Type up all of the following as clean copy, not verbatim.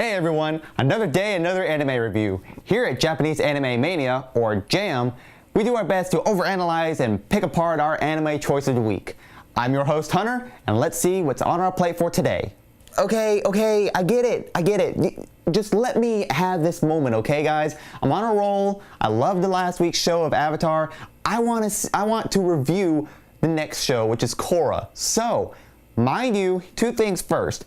Hey everyone, another day, another anime review. Here at Japanese Anime Mania, or JAM, we do our best to overanalyze and pick apart our anime choice of the week. I'm your host Hunter, and let's see what's on our plate for today. Okay, I get it. Just let me have this moment, okay guys? I'm on a roll. I loved the last week's show of Avatar. I want to review the next show, which is Korra. So, mind you, two things first.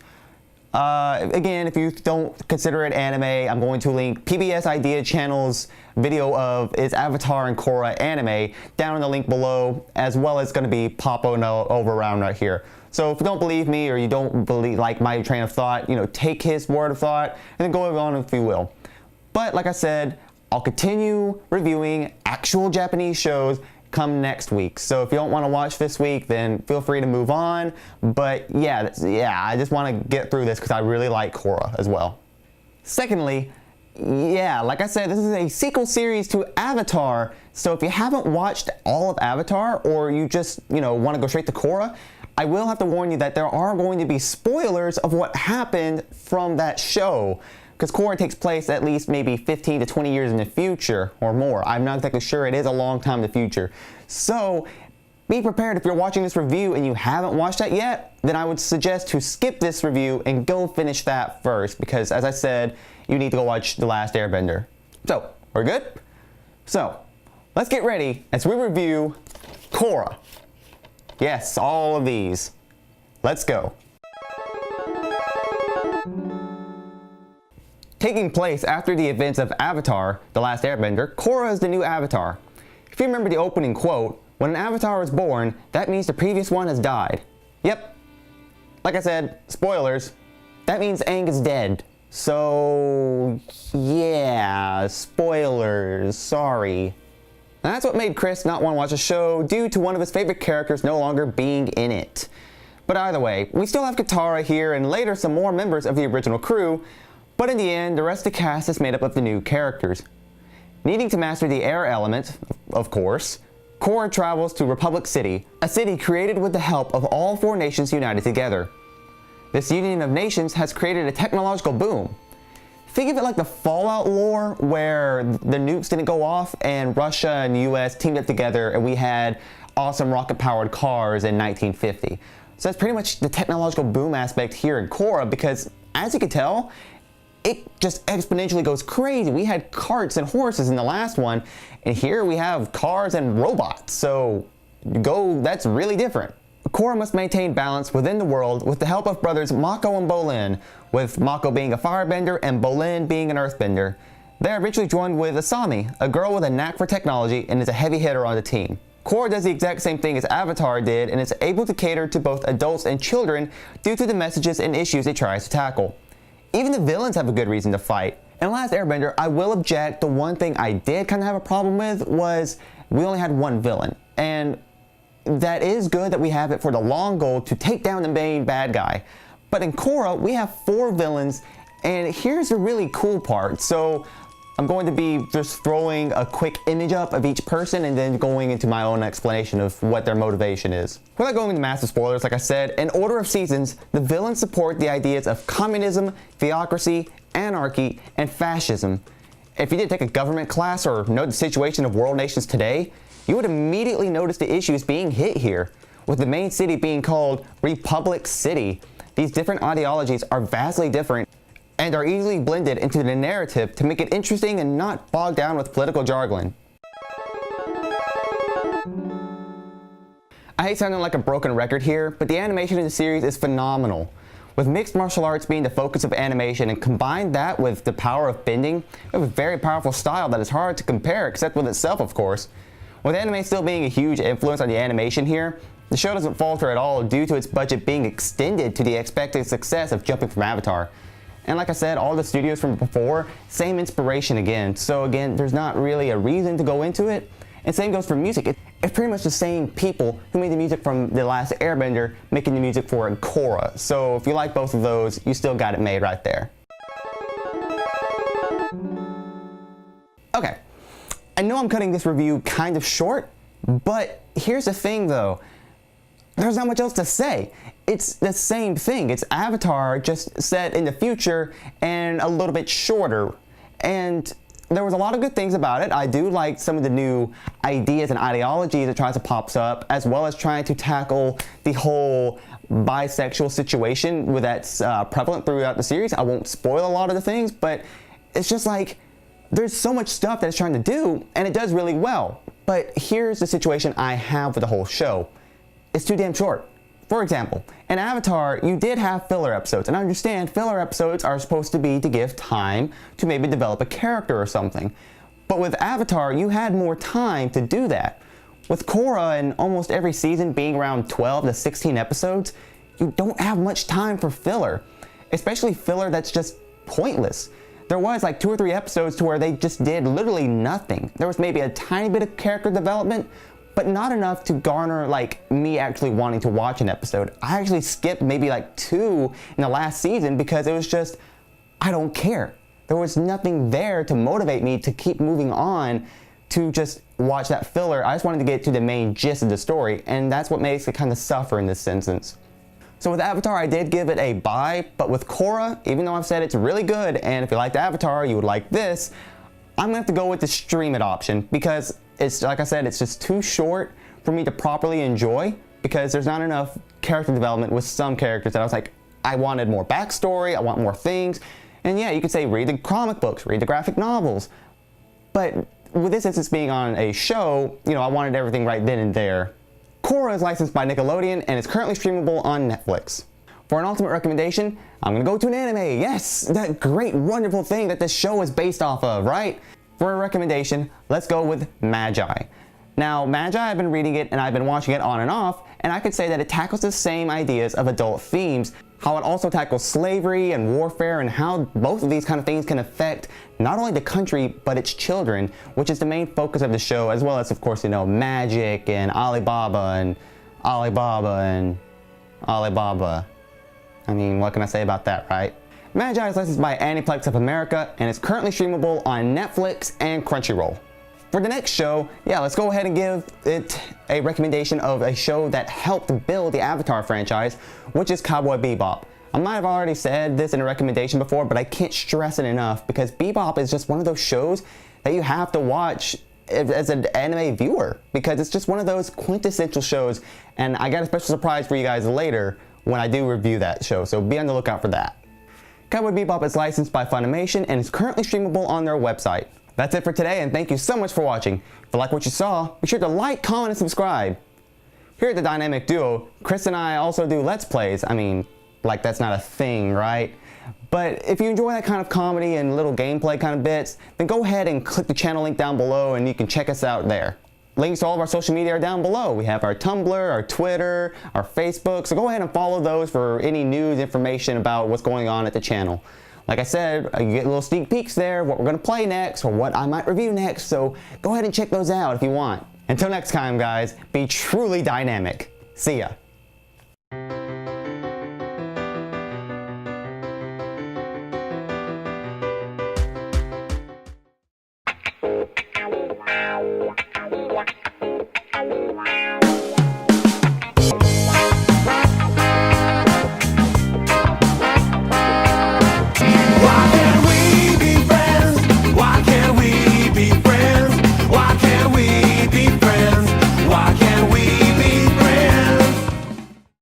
Again, if you don't consider it anime, I'm going to link PBS Idea Channel's video of its Avatar and Korra anime down in the link below, as well as going to be popping over around right here. So if you don't believe me or you don't believe like my train of thought, take his word of thought and then go on if you will. But like I said, I'll continue reviewing actual Japanese shows come next week. So if you don't want to watch this week, then feel free to move on. But yeah, I just want to get through this because I really like Korra as well. Secondly, like I said, this is a sequel series to Avatar. So if you haven't watched all of Avatar, or you just, want to go straight to Korra, I will have to warn you that there are going to be spoilers of what happened from that show. Because Korra takes place at least maybe 15 to 20 years in the future or more. I'm not exactly sure. It is a long time in the future. So be prepared if you're watching this review and you haven't watched that yet, then I would suggest to skip this review and go finish that first. Because as I said, you need to go watch The Last Airbender. So, we're good? So, let's get ready as we review Korra. Yes, all of these. Let's go. Taking place after the events of Avatar, The Last Airbender, Korra is the new Avatar. If you remember the opening quote, when an Avatar is born, that means the previous one has died. Yep. Like I said, spoilers, that means Aang is dead. So, yeah, spoilers, sorry. And that's what made Chris not want to watch the show due to one of his favorite characters no longer being in it. But either way, we still have Katara here and later some more members of the original crew, but in the end, the rest of the cast is made up of the new characters. Needing to master the air element, of course, Korra travels to Republic City, a city created with the help of all four nations united together. This union of nations has created a technological boom. Think of it like the Fallout lore, where the nukes didn't go off and Russia and the US teamed up together and we had awesome rocket-powered cars in 1950. So that's pretty much the technological boom aspect here in Korra, because as you can tell, it just exponentially goes crazy. We had carts and horses in the last one, and here we have cars and robots. So that's really different. Korra must maintain balance within the world with the help of brothers Mako and Bolin, with Mako being a firebender and Bolin being an earthbender. They are eventually joined with Asami, a girl with a knack for technology and is a heavy hitter on the team. Korra does the exact same thing as Avatar did and is able to cater to both adults and children due to the messages and issues it tries to tackle. Even the villains have a good reason to fight. In The Last Airbender, I will object, the one thing I did kind of have a problem with was we only had one villain. And that is good that we have it for the long goal to take down the main bad guy. But in Korra, we have four villains, and here's the really cool part. So I'm going to be just throwing a quick image up of each person and then going into my own explanation of what their motivation is. Without going into massive spoilers, like I said, in order of seasons, the villains support the ideas of communism, theocracy, anarchy, and fascism. If you did take a government class or know the situation of world nations today, you would immediately notice the issues being hit here, with the main city being called Republic City. These different ideologies are vastly different and are easily blended into the narrative to make it interesting and not bogged down with political jargon. I hate sounding like a broken record here, but the animation in the series is phenomenal. With mixed martial arts being the focus of animation and combine that with the power of bending, we have a very powerful style that is hard to compare except with itself, of course. With anime still being a huge influence on the animation here, the show doesn't falter at all due to its budget being extended to the expected success of jumping from Avatar. And like I said, all the studios from before, same inspiration again. So again, there's not really a reason to go into it. And same goes for music. It's pretty much the same people who made the music from The Last Airbender making the music for Korra. So if you like both of those, you still got it made right there. Okay, I know I'm cutting this review kind of short, but here's the thing though. there's not much else to say. It's the same thing. It's Avatar just set in the future and a little bit shorter. And there was a lot of good things about it. I do like some of the new ideas and ideologies that tries to pops up, as well as trying to tackle the whole bisexual situation that's prevalent throughout the series. I won't spoil a lot of the things, but it's just like there's so much stuff that it's trying to do, and it does really well. But here's the situation I have with the whole show. It's too damn short. For example, in Avatar, you did have filler episodes, and I understand filler episodes are supposed to be to give time to maybe develop a character or something. But with Avatar, you had more time to do that. With Korra and almost every season being around 12 to 16 episodes, you don't have much time for filler, especially filler that's just pointless. There was like 2 or 3 episodes to where they just did literally nothing. There was maybe a tiny bit of character development, but not enough to garner like me actually wanting to watch an episode. I actually skipped maybe like 2 in the last season because it was just, I don't care. There was nothing there to motivate me to keep moving on to just watch that filler. I just wanted to get to the main gist of the story, and that's what makes it kind of suffer in this instance. So with Avatar, I did give it a buy, but with Korra, even though I've said it's really good, and if you liked Avatar, you would like this, I'm gonna have to go with the stream it option because it's, like I said, it's just too short for me to properly enjoy because there's not enough character development with some characters that I was like, I wanted more backstory, I want more things. And yeah, you could say read the comic books, read the graphic novels. But with this instance being on a show, you know, I wanted everything right then and there. Korra is licensed by Nickelodeon and is currently streamable on Netflix. For an ultimate recommendation, I'm gonna go to an anime. Yes, that great, wonderful thing that this show is based off of, right? For a recommendation, let's go with Magi. Now, Magi, I've been reading it and I've been watching it on and off, and I could say that it tackles the same ideas of adult themes, how it also tackles slavery and warfare and how both of these kind of things can affect not only the country, but its children, which is the main focus of the show, as well as, of course, you know, magic and Alibaba and Alibaba and Alibaba. I mean, what can I say about that, right? Magi is licensed by Aniplex of America and is currently streamable on Netflix and Crunchyroll. For the next show, yeah, let's go ahead and give it a recommendation of a show that helped build the Avatar franchise, which is Cowboy Bebop. I might have already said this in a recommendation before, but I can't stress it enough because Bebop is just one of those shows that you have to watch as an anime viewer because it's just one of those quintessential shows, and I got a special surprise for you guys later when I do review that show, so be on the lookout for that. Cowboy Bebop is licensed by Funimation and is currently streamable on their website. That's it for today, and thank you so much for watching. If you like what you saw, be sure to like, comment, and subscribe. Here at the Dynamic Duo, Chris and I also do Let's Plays. I mean, like that's not a thing, right? But if you enjoy that kind of comedy and little gameplay kind of bits, then go ahead and click the channel link down below and you can check us out there. Links to all of our social media are down below. We have our Tumblr, our Twitter, our Facebook, so go ahead and follow those for any news, information about what's going on at the channel. Like I said, you get little sneak peeks there, what we're going to play next, or what I might review next, so go ahead and check those out if you want. Until next time, guys, be truly dynamic. See ya.